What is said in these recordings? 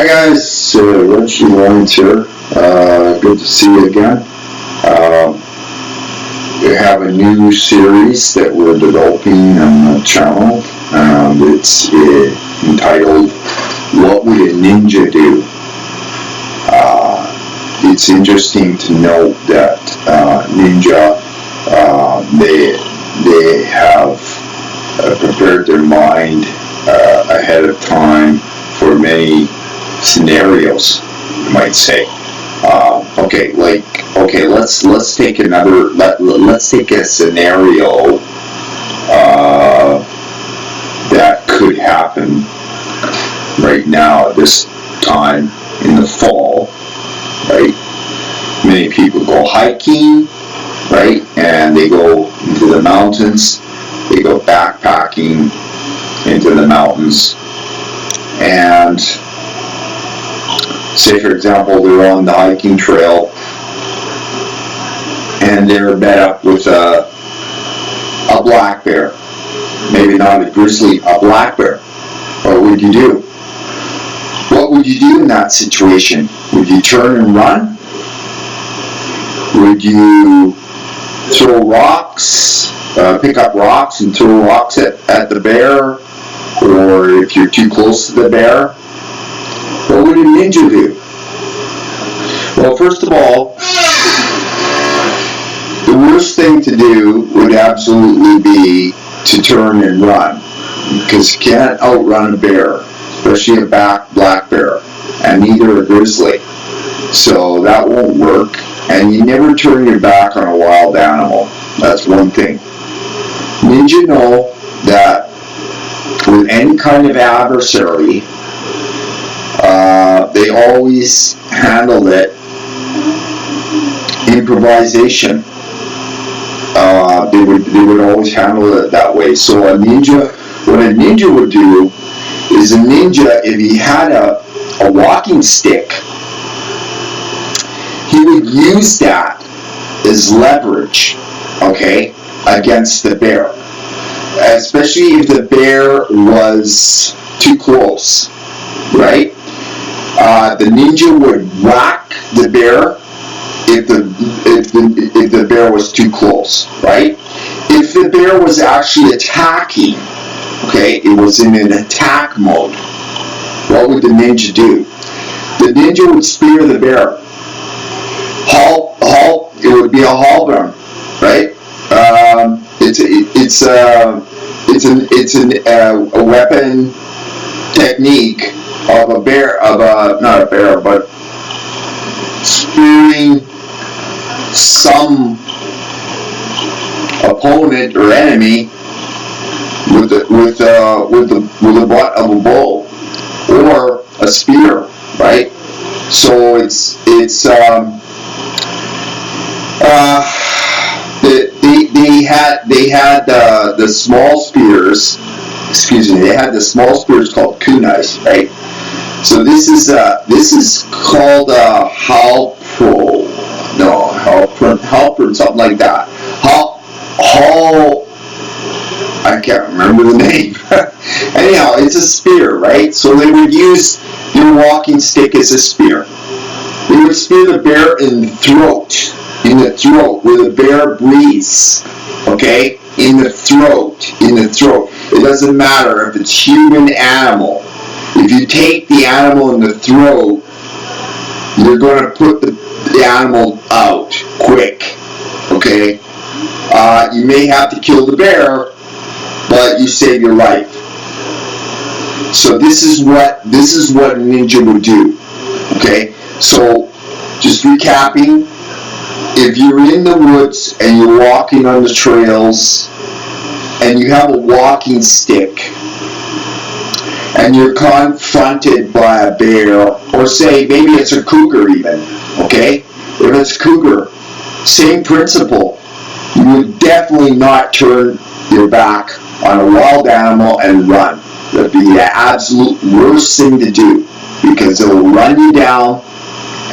Hi guys, Rich Lawrence here. Good to see you again. We have a new series that we're developing on the channel. It's entitled "What Would a Ninja Do?" It's interesting to note that ninja they have prepared their mind ahead of time for many scenarios, you might say. Let's take another. Let's take a scenario that could happen right now at this time in the fall. Right, many people go hiking, right, and they go into the mountains. They go backpacking into the mountains, and say, for example, they're on the hiking trail and they're met up with a black bear. Maybe not a grizzly, a black bear. What would you do? What would you do in that situation? Would you turn and run? Would you throw rocks, pick up rocks and throw rocks at the bear? Or if you're too close to the bear, what would a ninja do? Well, first of all, the worst thing to do would absolutely be to turn and run, because you can't outrun a bear, especially a black bear, and neither a grizzly. So that won't work, and you never turn your back on a wild animal. That's one thing. Ninja know that with any kind of adversary, they always handle it improvisation. They would always handle it that way. So what a ninja would do is, if he had a walking stick, he would use that as leverage, okay, against the bear. Especially if the bear was too close, right? The ninja would whack the bear if the bear was too close, right? If the bear was actually attacking, okay, it was in an attack mode, what would the ninja do? The ninja would spear the bear. It would be a halberd, right? It's a weapon technique of not a bear, but spearing some opponent or enemy with the butt of a bow or a spear, right? So they had the small spears. Excuse me. They had the small spears called kunais, right? So this is called halpro, something like that. I can't remember the name. Anyhow, it's a spear, right? So they would use your walking stick as a spear. They would spear the bear in the throat, where the bear breathes, okay? In the throat. It doesn't matter if it's human, animal. If you take the animal in the throat, you're going to put the animal out quick, okay? You may have to kill the bear, but you save your life. So this is what a ninja would do, okay? So just recapping, if you're in the woods and you're walking on the trails and you have a walking stick and you're confronted by a bear, or say maybe it's a cougar even, okay? If it's a cougar, same principle. You would definitely not turn your back on a wild animal and run. That'd be the absolute worst thing to do, because it'll run you down,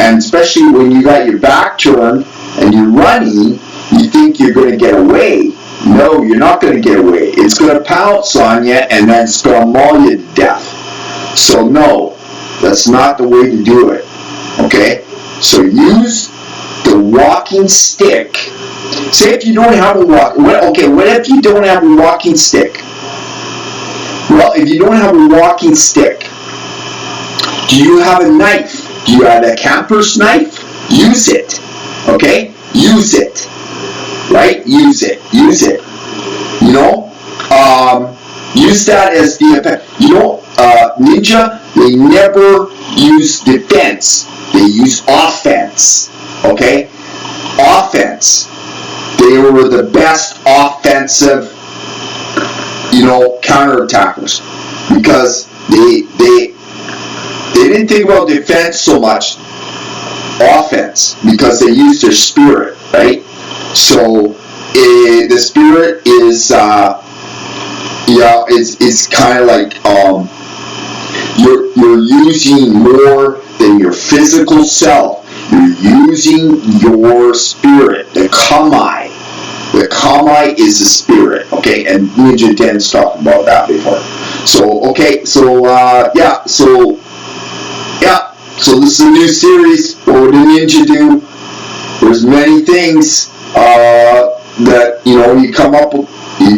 and especially when you got your back turned and you're running, you think you're going to get away. No, you're not going to get away. It's going to pounce on you, and then it's going to maul you to death. So no, That's not the way to do it. Okay? So use the walking stick. Say if you don't have a what if you don't have a walking stick? Well, if you don't have a walking stick, do you have a knife? Do you have a camper's knife? Use it. Okay? Use it. Right? Use it. Use it. You know? Use that as the effect. You know, ninja, they never use defense. They use offense. Okay? Offense. They were the best offensive, counterattackers, because they didn't think about defense so much, offense, because they used their spirit, right? So the spirit is it's kind of like you're using more than your physical self. You're using your spirit, the kamai. The kamai is the spirit, okay? And Ninja Den's talked about that before. So this is a new series. What would a ninja do? There's many things that you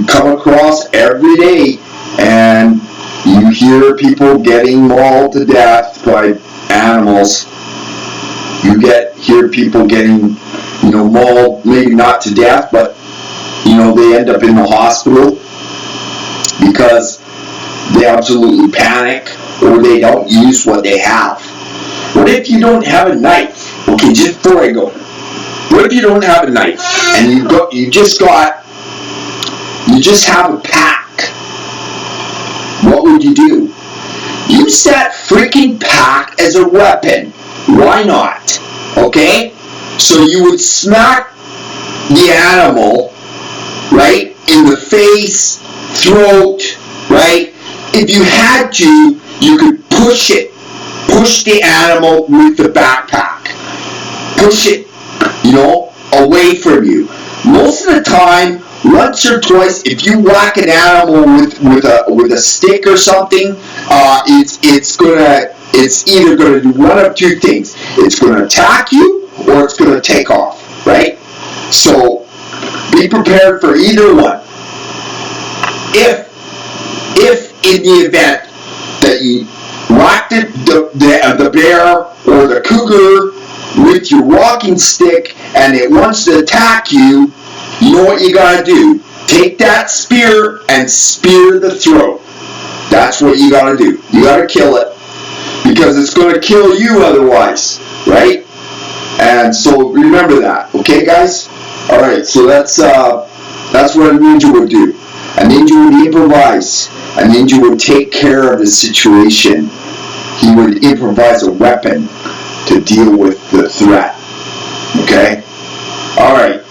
come across every day, and you hear people getting mauled to death by animals. You hear people getting mauled, maybe not to death, but they end up in the hospital because they absolutely panic or they don't use what they have. What if you don't have a knife? Okay, just before I go, what if you don't have a knife and you just have a pack? What would you do? Use that freaking pack as a weapon. Why not? Okay? So you would smack the animal, right, in the face, throat, right? If you had to, you could push the animal with the backpack. Push it, away from you. Most of the time, once or twice, if you whack an animal with a stick or something, it's either going to do one of two things. It's going to attack you, or it's going to take off, right? So be prepared for either one. If in the event that you whack the bear or the cougar with your walking stick and it wants to attack you, you know what you gotta do? Take that spear and spear the throat. That's what you gotta do. You gotta kill it, because it's gonna kill you otherwise, right? And so remember that, okay, guys? All right, so that's what a ninja would do. A ninja would improvise. A ninja would take care of the situation. He would improvise a weapon to deal with the threat. Okay? All right.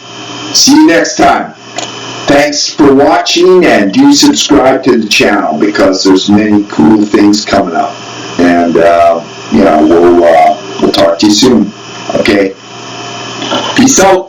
See you next time. Thanks for watching, and do subscribe to the channel, because there's many cool things coming up. And we'll talk to you soon. Okay? Peace out.